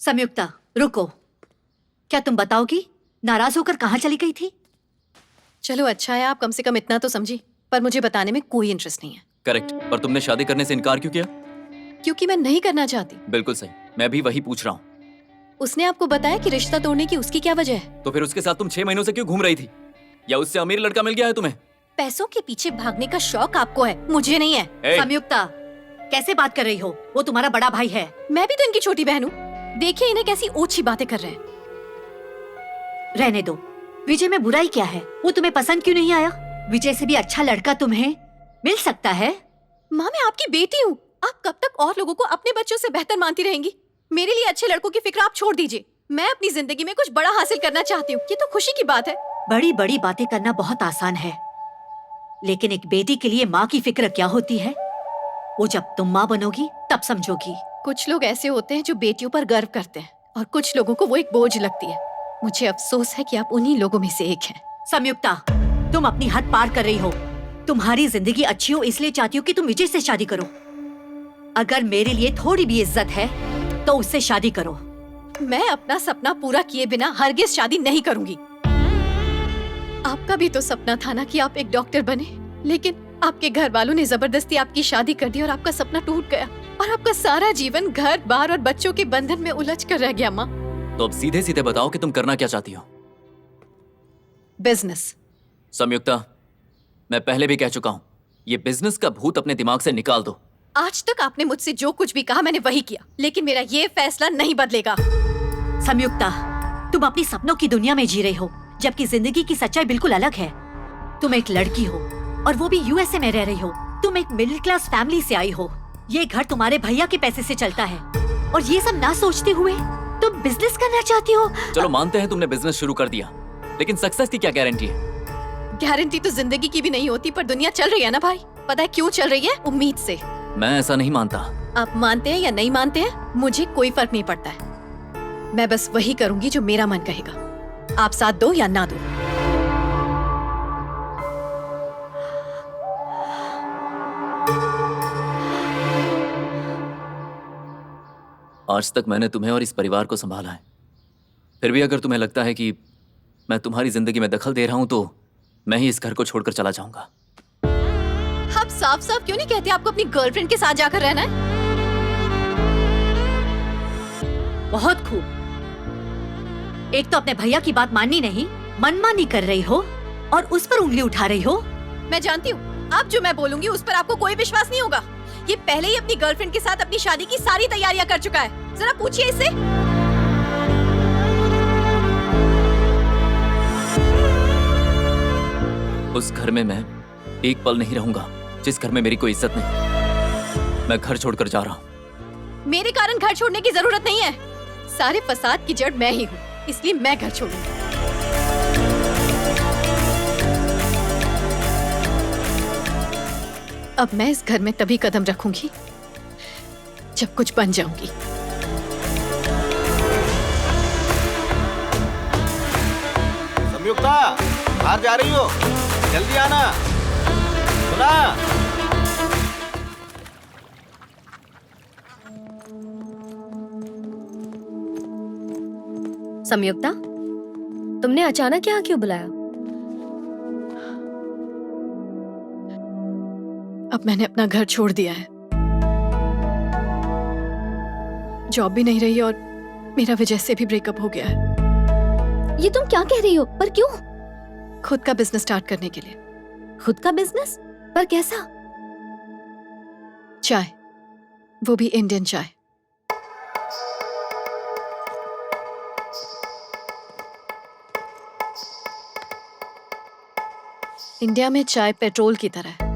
संयुक्ता रुको, क्या तुम बताओगी नाराज होकर कहाँ चली गई थी? चलो अच्छा है, आप कम से कम इतना तो समझी, पर मुझे बताने में कोई इंटरेस्ट नहीं है। करेक्ट, पर तुमने शादी करने से इनकार क्यों किया? क्योंकि मैं नहीं करना चाहती। बिल्कुल सही, मैं भी वही पूछ रहा हूँ। उसने आपको बताया कि रिश्ता तोड़ने की उसकी क्या वजह है? तो फिर उसके साथ तुम 6 महीनों से क्यों घूम रही थी? या उससे अमीर लड़का मिल गया है तुम्हें? पैसों के पीछे भागने का शौक आपको है, मुझे नहीं है। ए, संयुक्ता कैसे बात कर रही हो? वो तुम्हारा बड़ा भाई है। मैं भी तो इनकी छोटी बहन हूँ। देखिए इन्हें कैसी ओछी बातें कर रहे हैं। रहने दो, विजय में बुराई क्या है? वो तुम्हें पसंद क्यों नहीं आया? विजय से भी अच्छा लड़का तुम्हें मिल सकता है। माँ मैं आपकी बेटी हूँ, आप कब तक और लोगों को अपने बच्चों से बेहतर मानती रहेंगी? मेरे लिए अच्छे लड़कों की फिक्र आप छोड़ दीजिए। मैं अपनी जिंदगी में कुछ बड़ा हासिल करना चाहती हूँ, ये तो खुशी की बात है। बड़ी बड़ी बातें करना बहुत आसान है, लेकिन एक बेटी के लिए माँ की फिक्र क्या होती है, वो जब तुम माँ बनोगी तब समझोगी। कुछ लोग ऐसे होते हैं जो बेटियों पर गर्व करते हैं और कुछ लोगों को वो एक बोझ लगती है। मुझे अफसोस है कि आप उन्हीं लोगों में से एक हैं। संयुक्ता तुम अपनी हद पार कर रही हो। तुम्हारी जिंदगी अच्छी हो इसलिए चाहती हो कि तुम विजय से शादी करो। अगर मेरे लिए थोड़ी भी इज्जत है तो उससे शादी करो। मैं अपना सपना पूरा किए बिना हरगिज शादी नहीं करूंगी। आपका भी तो सपना था ना कि आप एक डॉक्टर बने, लेकिन आपके घर वालों ने जबरदस्ती आपकी शादी कर दी और आपका सपना टूट गया और आपका सारा जीवन घर बार और बच्चों के बंधन में उलझ कर रह गया। माँ तो अब सीधे सीधे बताओ कि तुम करना क्या चाहती हो? बिजनेस। संयुक्ता मैं पहले भी कह चुका हूँ, ये बिजनेस का भूत अपने दिमाग से निकाल दो। आज तक आपने मुझसे जो कुछ भी कहा मैंने वही किया, लेकिन मेरा ये फैसला नहीं बदलेगा। संयुक्ता तुम अपनी सपनों की दुनिया में जी रही हो, जबकि जिंदगी की सच्चाई बिल्कुल अलग है। तुम एक लड़की हो और वो भी यूएसए में रह रही हो। तुम एक मिडिल क्लास फैमिली से आई हो। ये घर तुम्हारे भैया के पैसे से चलता है और ये सब ना सोचते हुए तुम बिजनेस करना चाहती हो। चलो मानते हैं तुमने बिजनेस शुरू कर दिया, लेकिन सक्सेस की क्या गारंटी है? गारंटी तो जिंदगी की भी नहीं होती, पर दुनिया चल रही है ना भाई। पता है क्यों चल रही है? उम्मीद से। मैं ऐसा नहीं मानता। आप मानते हैं या नहीं मानते हैं मुझे कोई फर्क नहीं पड़ता है। मैं बस वही करूंगी जो मेरा मन कहेगा। आप साथ दो या ना दो। आज तक मैंने तुम्हें और इस परिवार को संभाला है, फिर भी अगर तुम्हें लगता है कि मैं तुम्हारी जिंदगी में दखल दे रहा हूं तो मैं ही इस घर को छोड़कर चला जाऊंगा। आप साफ साफ क्यों नहीं कहते आपको अपनी गर्लफ्रेंड के साथ जाकर रहना है? बहुत खूब। एक तो अपने भैया की बात माननी नहीं, मनमानी कर रही हो और उस पर उंगली उठा रही हो। मैं जानती हूँ आप जो मैं बोलूंगी उस पर आपको कोई विश्वास नहीं होगा। ये पहले ही अपनी गर्लफ्रेंड के साथ अपनी शादी की सारी तैयारियां कर चुका है। जरा पूछिए इससे। उस घर में मैं एक पल नहीं रहूंगा जिस घर में मेरी कोई इज्जत नहीं। मैं घर छोड़कर जा रहा हूँ। मेरे कारण घर छोड़ने की जरूरत नहीं है। सारे फसाद की जड़ मैं ही हूँ, इसलिए मैं घर छोड़ूंगी। अब मैं इस घर में तभी कदम रखूंगी जब कुछ बन जाऊंगी। संयुक्ता बाहर जा रही हो? जल्दी आना। सुना? संयुक्ता तुमने अचानक यहाँ क्यों बुलाया? अब मैंने अपना घर छोड़ दिया है। जॉब भी नहीं रही और मेरा विजय से भी ब्रेकअप हो गया है। ये तुम क्या कह रही हो? पर क्यों? खुद का बिजनेस स्टार्ट करने के लिए। खुद का बिजनेस? पर कैसा? चाय, वो भी इंडियन चाय। इंडिया में चाय पेट्रोल की तरह है।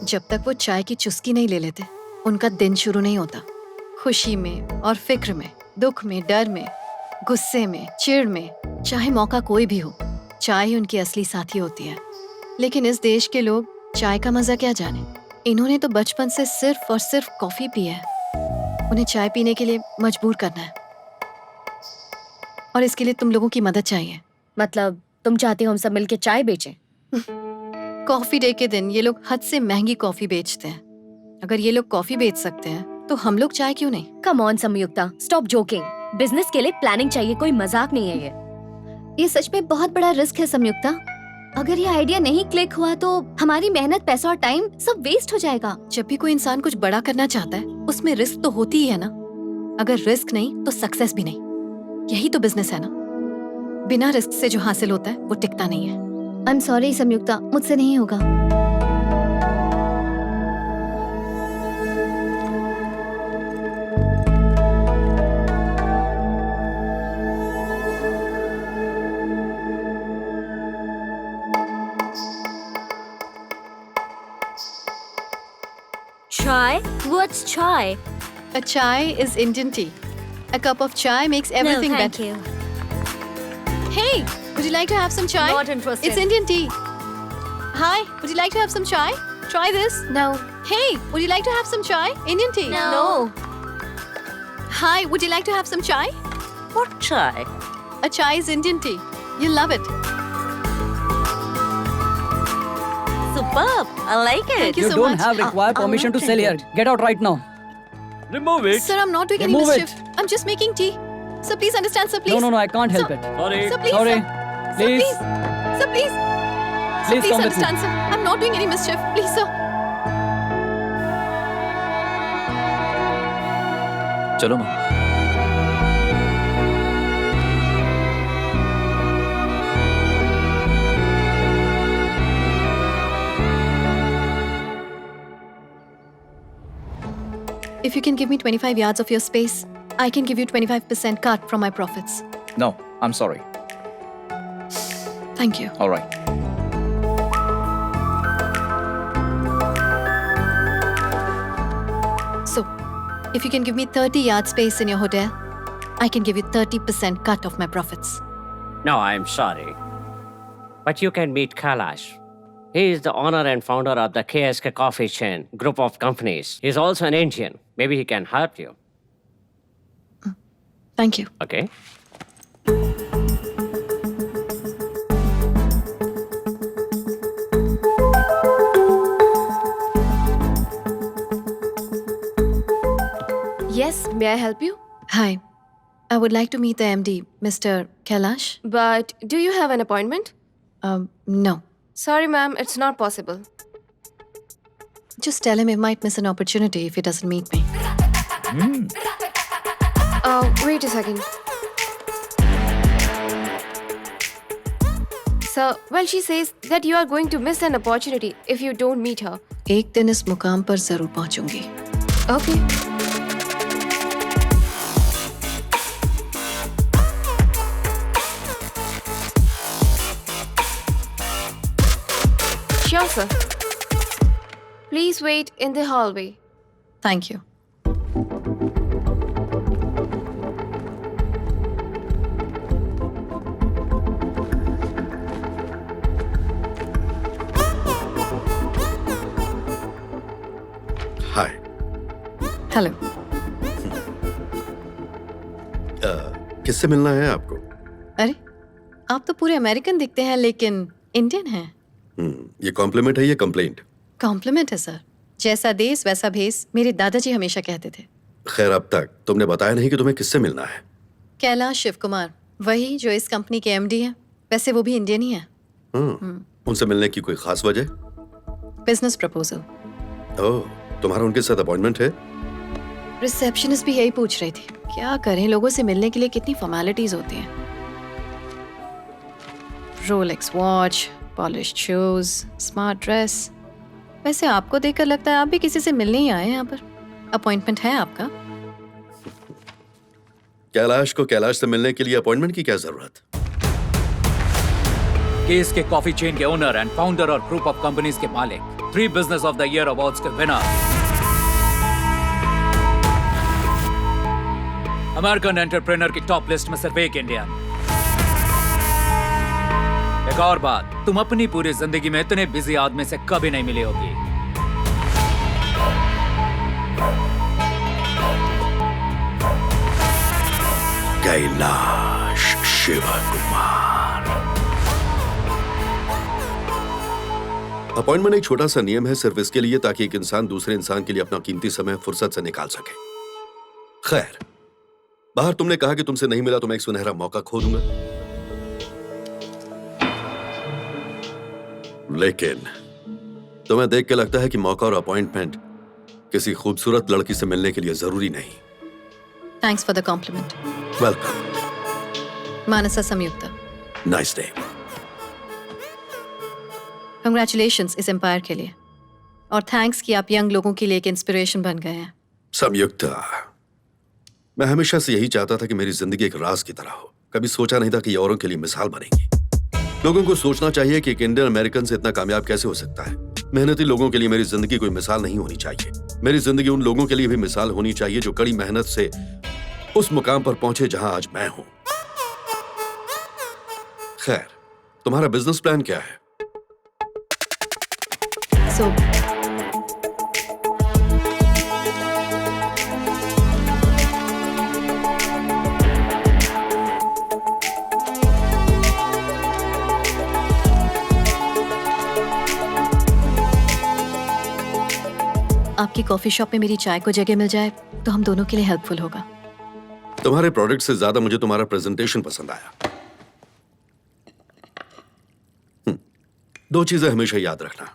जब तक वो चाय की चुस्की नहीं ले लेते उनका दिन शुरू नहीं होता। खुशी में और फिक्र में, दुख में, डर में, गुस्से में, चिढ़ में, चाहे मौका कोई भी हो, चाय ही उनकी असली साथी होती है। लेकिन इस देश के लोग चाय का मजा क्या जाने। इन्होंने तो बचपन से सिर्फ और सिर्फ कॉफी पी है। उन्हें चाय पीने के लिए मजबूर करना है और इसके लिए तुम लोगों की मदद चाहिए। मतलब तुम चाहती हो हम सब मिलके चाय बेचें? कॉफी डे के दिन ये लोग हद से महंगी कॉफी बेचते हैं। अगर ये लोग कॉफी बेच सकते हैं तो हम लोग चाय क्यों नहीं? Come on Samyukta, stop joking. Business के लिए प्लानिंग चाहिए, कोई मजाक नहीं है ये। ये सच में बहुत बड़ा रिस्क है संयुक्ता। अगर ये आइडिया नहीं क्लिक हुआ तो हमारी मेहनत, पैसा और टाइम सब वेस्ट हो जाएगा। जब भी कोई इंसान कुछ बड़ा करना चाहता है उसमें रिस्क तो होती ही है ना। अगर रिस्क नहीं तो सक्सेस भी नहीं। यही तो बिजनेस है ना। बिना रिस्क से जो हासिल होता है वो टिकता नहीं है। आई एम सॉरी संयुक्ता, मुझसे नहीं होगा। Chai? What's chai? A chai is Indian tea. A cup of chai makes everything no, thank better. you. Hey, would you like to have some chai? Not interested. It's Indian tea. Hi, would you like to have some chai? Try this. No. Hey, would you like to have some chai? Indian tea. No. Hi, would you like to have some chai? What chai? A chai is Indian tea. You'll love it. Superb. I like it. Thank you You so don't much. have required permission to sell here. Get out right now. Remove it. Sir, I'm not doing any Remove it. mischief. I'm just making tea. Sir, please understand, sir, please. No, I can't help Sir, it. Sorry. Sir, please. Sorry. Sir, Please. please. Sir, please. Sir, Please please come with me. understand, sir. I'm not doing any mischief. Please, sir. चलो माँ। If you can give me 25 yards of your space, I can give you 25% cut from my profits. No, I'm sorry. Thank you. All right. So, if you can give me 30 yard space in your hotel, I can give you 30% cut of my profits. No, I'm sorry. But you can meet Kailash. He is the owner and founder of the KSK Coffee Chain group of companies. He's also an Indian. Maybe he can help you. Thank you. Okay? Yes, may I help you? Hi. I would like to meet the MD, Mr. Kailash. But do you have an appointment? No. Sorry, ma'am, it's not possible. Just tell him he might miss an opportunity if he doesn't meet me. Wait a second. Sir, well, she says that you are going to miss an opportunity if you don't meet her. एक दिन इस मुकाम पर जरूर पहुंचूंगी. Okay. Sure, sir. Please wait in the hallway. Thank you. Hi Hello. किससे मिलना है आपको? अरे, आप तो पूरे अमेरिकन दिखते हैं लेकिन इंडियन हैं. ये कॉम्प्लीमेंट है, ये कंप्लेंट? कॉम्प्लीमेंट है सर. जैसा देश वैसा भेस, मेरे दादाजी हमेशा कहते थे. खैर, अब तक तुमने बताया नहीं कि तुम्हें किससे मिलना है. कैलाश शिव कुमार, वही जो इस कंपनी के एमडी हैं. वैसे वो भी इंडियन ही हैं. उनसे मिलने की कोई खास वजह? Business proposal. ओह, तुम्हारा उनके साथ अपॉइंटमेंट है? रिसेप्शनिस्ट भी यही पूछ रही थी. क्या करें, लोगों से मिलने के लिए कितनी फॉर्मेलिटीज होती हैं. Rolex watch, polished shoes, smart dress. वैसे आपको देखकर लगता है आप भी किसी से मिलने ही आए हैं यहाँ पर. अपॉइंटमेंट है आपका? कैलाश को कैलाश से मिलने के लिए अपॉइंटमेंट की क्या जरूरत? केस के कॉफी चेन के ओनर एंड फाउंडर और ग्रुप ऑफ कंपनीज के मालिक, 3 business of the year awards के विनर, अमेरिकन एंटरप्रेन्योर की टॉप लिस्ट में सिर्फ एक इंडियन. एक और बात, तुम अपनी पूरी जिंदगी में इतने बिजी आदमी से कभी नहीं मिली होगी. कैलाश शिव कुमार. अपॉइंटमेंट एक छोटा सा नियम है, सिर्फ इसके लिए ताकि एक इंसान दूसरे इंसान के लिए अपना कीमती समय फुर्सत से निकाल सके. खैर, बाहर तुमने कहा कि तुमसे नहीं मिला तो मैं एक सुनहरा मौका खो दूंगा, लेकिन तुम्हें देख के लगता है कि मौका और अपॉइंटमेंट किसी खूबसूरत लड़की से मिलने के लिए जरूरी नहीं। Thanks for the compliment. Welcome. Mansa Samyukta. Nice day. Congratulations इस एम्पायर के लिए, और थैंक्स कि आप यंग लोगों के लिए एक इंस्पिरेशन बन गए हैं। संयुक्ता, मैं हमेशा से यही चाहता था कि मेरी जिंदगी एक राज की तरह हो। कभी सोचा नहीं था कि ये औरों के लिए मिसाल बनेगी। लोगों को सोचना चाहिए कि एक इंडियन अमेरिकन से इतना कामयाब कैसे हो सकता है। मेहनती लोगों के लिए मेरी जिंदगी कोई मिसाल नहीं होनी चाहिए। मेरी जिंदगी उन लोगों के लिए भी मिसाल होनी चाहिए जो कड़ी मेहनत से उस मुकाम पर पहुंचे जहां आज मैं हूं। खैर, तुम्हारा बिजनेस प्लान क्या है? सो आपकी कॉफी शॉप में मेरी चाय को जगह मिल जाए तो हम दोनों के लिए हेल्पफुल होगा। तुम्हारे प्रोडक्ट से ज्यादा मुझे तुम्हारा प्रेजेंटेशन पसंद आया। दो चीजें हमेशा याद रखना,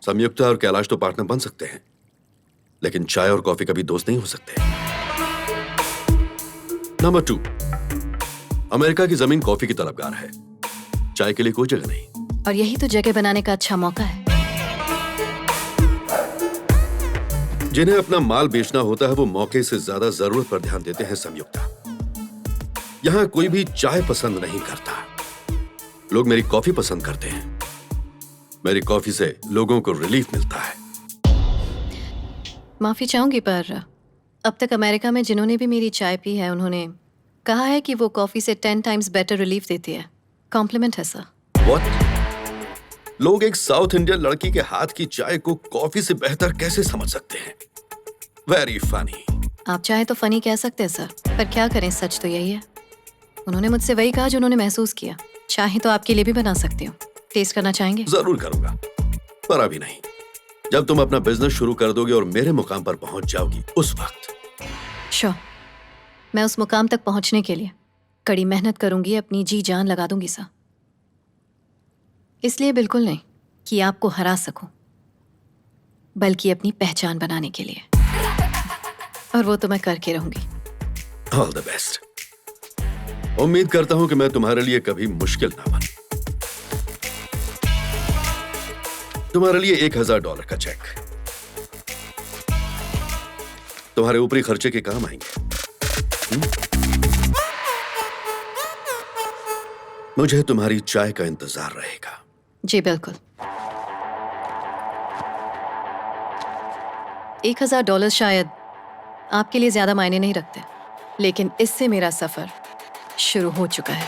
संयुक्ता और कैलाश तो पार्टनर बन सकते हैं, लेकिन चाय और कॉफी कभी दोस्त नहीं हो सकते। नंबर 2, अमेरिका की जमीन कॉफी की तलबगार है, चाय के लिए कोई जगह नहीं। और यही तो जगह बनाने का अच्छा मौका है। जिन्हें अपना माल बेचना होता है वो मौके से ज्यादा जरूरत पर ध्यान देते हैं संयुक्ता। यहां कोई भी चाय पसंद नहीं करता, लोग मेरी कॉफी पसंद करते हैं। मेरी कॉफी से लोगों को रिलीफ मिलता है। माफी चाहूंगी, पर अब तक अमेरिका में जिन्होंने भी मेरी चाय पी है उन्होंने कहा है कि वो कॉफी से 10 टाइम्स बेटर रिलीफ देती है। कॉम्प्लीमेंट है सर। What? लोग एक साउथ इंडियन लड़की के हाथ की चाय को कॉफी से बेहतर कैसे समझ सकते हैं? Very funny. आप चाहे तो फनी कह सकते हैं सर, पर क्या करें, सच तो यही है। उन्होंने मुझसे वही कहा जो उन्होंने महसूस किया। चाहे तो आपके लिए भी बना सकती हूँ, टेस्ट करना चाहेंगे? जरूर करूंगा, पर अभी नहीं। जब तुम अपना बिजनेस शुरू कर दोगे और मेरे मुकाम पर पहुंच जाओगी, उस वक्त। श्योर, मैं उस मुकाम तक पहुंचने के लिए कड़ी मेहनत करूंगी, अपनी जी जान लगा दूंगी सर। इसलिए बिल्कुल नहीं कि आपको हरा सकूं, बल्कि अपनी पहचान बनाने के लिए, और वो तो मैं करके रहूंगी। All the best. उम्मीद करता हूं कि मैं तुम्हारे लिए कभी मुश्किल ना बनूं। तुम्हारे लिए $1000 का चेक तुम्हारे ऊपरी खर्चे के काम आएंगे। मुझे तुम्हारी चाय का इंतजार रहेगा। जी बिल्कुल। $1000 शायद आपके लिए ज्यादा मायने नहीं रखते, लेकिन इससे मेरा सफर शुरू हो चुका है।